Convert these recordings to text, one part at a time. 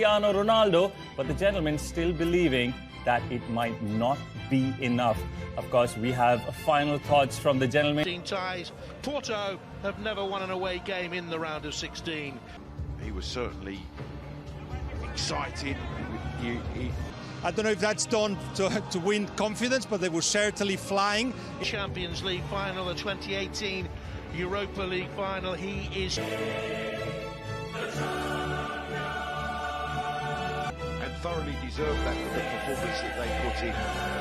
Cristiano Ronaldo, but the gentleman still believing that it might not be enough. Of course, we have final thoughts from the gentleman. 16 ties. Porto have never won an away game in the round of 16. He was certainly excited. I don't know if that's done to win confidence, but they were certainly flying. Champions League final, the 2018 Europa League final. He is... And thoroughly deserved that for the performance that they put in.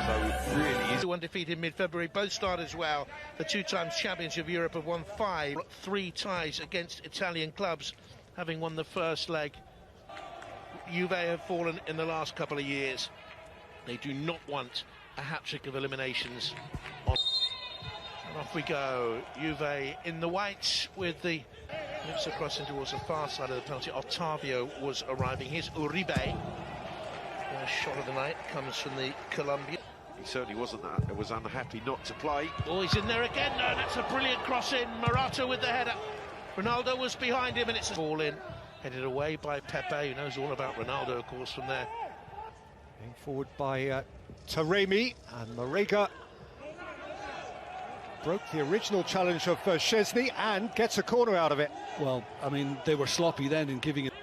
So it really is. Undefeated mid-February, both start as well. The two times champions of Europe have won 3 ties against Italian clubs, having won the first leg. Juve have fallen in the last couple of years. They do not want a hat-trick of eliminations. And off we go. Juve in the whites with the lips crossing towards the far side of the penalty. Otavio was arriving. Here's Uribe. The shot of the night comes from the Colombian. He certainly wasn't was unhappy not to play. Oh, he's in there again. No, that's a brilliant cross in. Morata with the header. Ronaldo was behind him, and it's a ball in. Headed away by Pepe, who knows all about Ronaldo, of course, from there. Going forward by Taremi, and Marega broke the original challenge of Szczesny and gets a corner out of it. Well, I mean, they were sloppy then in giving it.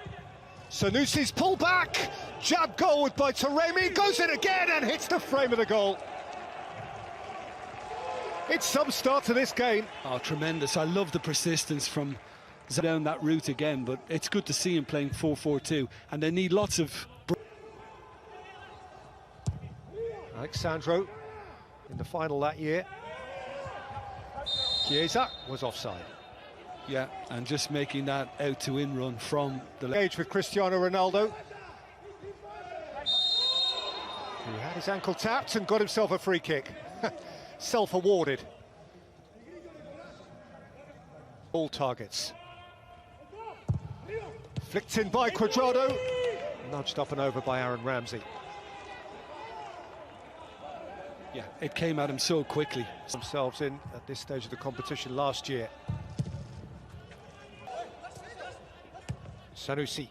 Sanusi's pull back, jab goal by Taremi, goes in again and hits the frame of the goal. It's some start to this game. Oh, tremendous. I love the persistence from down that route again, but it's good to see him playing 4-4-2, and they need lots of... Alexandro in the final that year. Chiesa was offside. Yeah, and just making that out-to-in run from the... Engage with Cristiano Ronaldo, who had his ankle tapped and got himself a free kick. Self-awarded. All targets. Flicked in by Cuadrado, nudged up and over by Aaron Ramsey. Yeah, it came at him so quickly. Themselves in at this stage of the competition last year. Sanusi.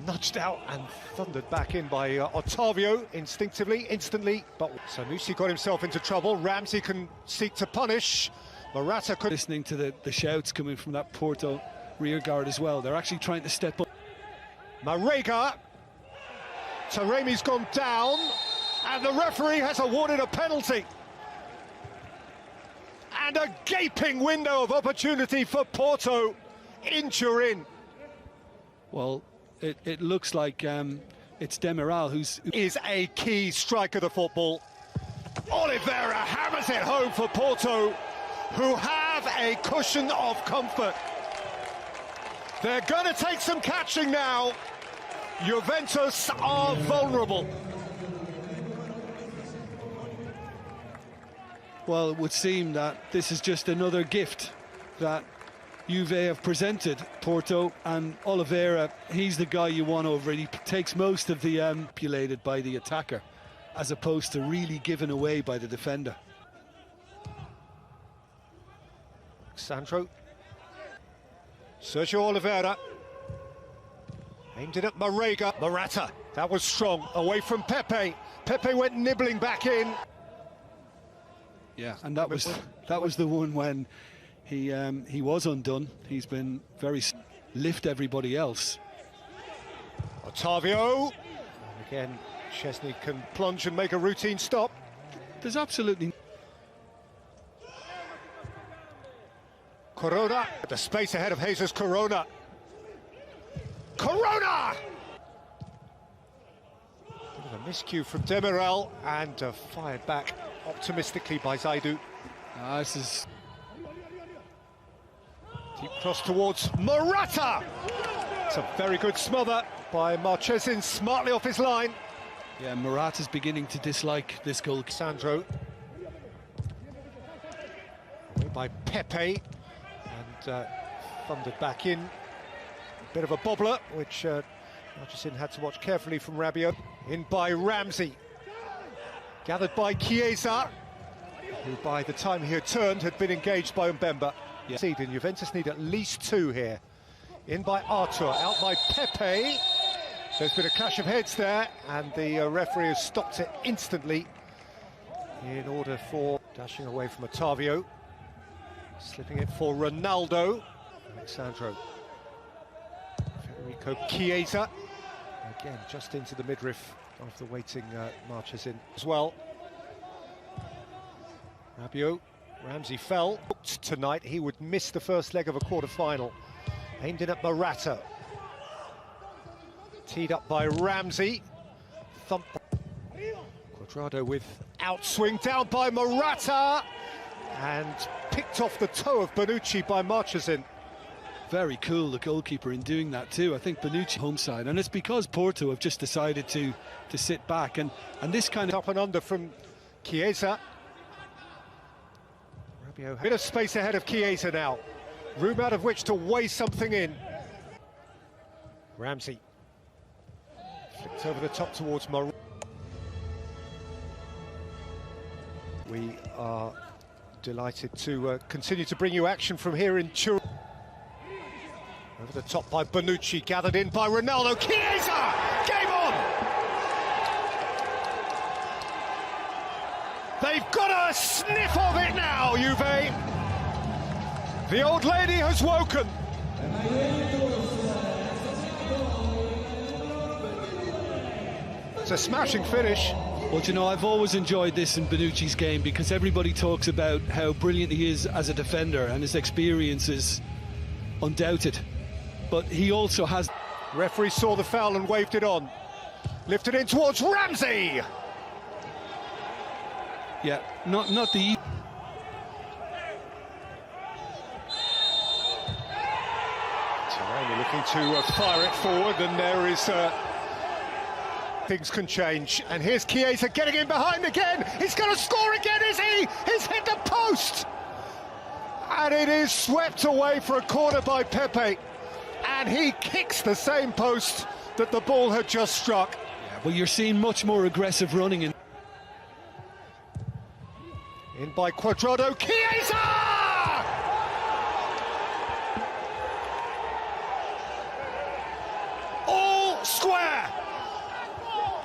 Nudged out and thundered back in by Otavio instantly, but Sanusi got himself into trouble. Ramsey can seek to punish. Morata could... Listening to the shouts coming from that Porto rear guard as well. They're actually trying to step up. Marega. Taremi's gone down, and the referee has awarded a penalty. And a gaping window of opportunity for Porto in Turin. Well, it looks like it's Demiral who is a key striker of the football. Oliveira hammers it home for Porto, who have a cushion of comfort. They're going to take some catching now. Juventus are vulnerable. Well, it would seem that this is just another gift that Juve have presented Porto, and Oliveira, he's the guy you want over it. He takes most of the manipulated by the attacker, as opposed to really given away by the defender. Sandro. Sergio Oliveira. Aimed it at Marega. Morata. That was strong. Away from Pepe. Pepe went nibbling back in. Yeah, and that was the one when he was undone. He's been very... lift everybody else. Otavio. And again, Szczesny can plunge and make a routine stop. There's absolutely... Corona. The space ahead of Jesus Corona. Corona! Bit of a miscue from Demiral, and fired back optimistically by Zaidu. This is... Deep cross towards Morata! It's a very good smother by Marchesin, smartly off his line. Yeah, Morata's beginning to dislike this goal. Sandro. Away by Pepe, and thundered back in. Bit of a bobbler, which Marchesin had to watch carefully from Rabiot. In by Ramsey. Gathered by Chiesa, who by the time he had turned had been engaged by Mbemba. Yeah. And Juventus need at least 2 here. In by Artur, out by Pepe. There's been a clash of heads there, and the referee has stopped it instantly in order for dashing away from Otavio. Slipping it for Ronaldo. Alexandro. Federico Chiesa. Again, just into the midriff of the waiting marches in as well. Rabiot. Ramsey fell. Tonight he would miss the first leg of a quarter-final. Aimed in at Morata. Teed up by Ramsey. Thump. Cuadrado with outswing down by Morata. And picked off the toe of Bonucci by Marchesin. Very cool, the goalkeeper, in doing that too. I think Bonucci home side, and it's because Porto have just decided to sit back, and this kind of up and under from Chiesa. Rabiot, bit of space ahead of Chiesa now. Room out of which to weigh something in. Ramsey. Flicked over the top towards Morata. We are delighted to continue to bring you action from here in Turin. Over the top by Bonucci, gathered in by Ronaldo. Chiesa! Game on! They've got a sniff of it now, Juve. The old lady has woken. It's a smashing finish. Well, you know, I've always enjoyed this in Bonucci's game because everybody talks about how brilliant he is as a defender and his experience is undoubted. But he also has... Referee saw the foul and waved it on. Lifted in towards Ramsey! Yeah, not the... Taremi looking to fire it forward, and there is... things can change, and here's Chiesa getting in behind again. He's going to score again, is he? He's hit the post, and it is swept away for a corner by Pepe, and he kicks the same post that the ball had just struck. Yeah, well, you're seeing much more aggressive running in by Cuadrado. Chiesa! All square.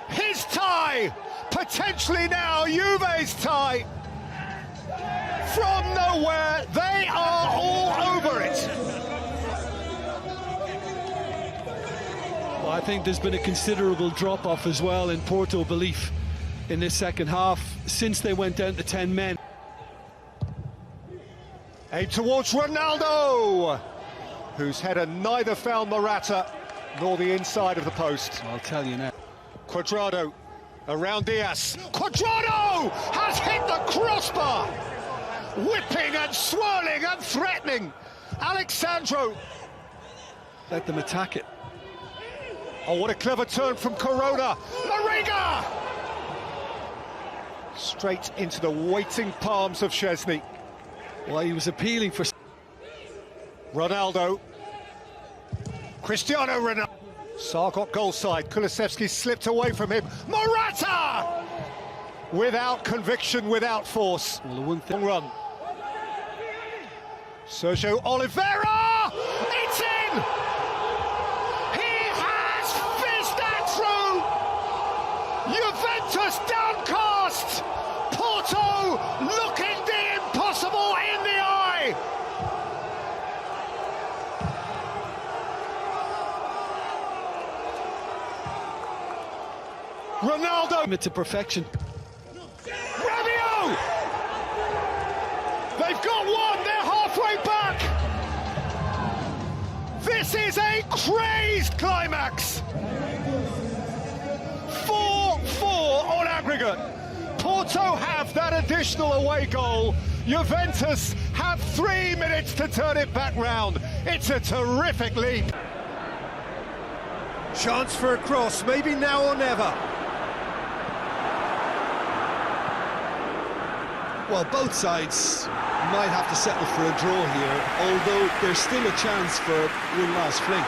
His tie, potentially now Juve's tie. From nowhere, they are all over it. Well, I think there's been a considerable drop-off as well in Porto belief in this second half since they went down to 10 men. Aim towards Ronaldo, whose header neither found Morata nor the inside of the post. I'll tell you now. Cuadrado around Diaz. Cuadrado has hit the crossbar, whipping and swirling and threatening. Alexandro. Let them attack it. Oh, what a clever turn from Corona. Mariga! Straight into the waiting palms of Szczesny. Well, he was appealing for... Ronaldo. Cristiano Ronaldo. Sarr got goal side. Kulusevski slipped away from him. Morata! Without conviction, without force. Well, the one thing... Long run. Sergio Oliveira! It's in! He has fizzed that through! Juventus downcast! Porto looking the impossible in the eye! Ronaldo! To perfection. Rabiot! They've got one, they're halfway back! This is a crazed climax! 4-4 on aggregate. Porto have that additional away goal. Juventus have 3 minutes to turn it back round. It's a terrific leap. Chance for a cross, maybe now or never. Well, both sides might have to settle for a draw here, although there's still a chance for one last fling.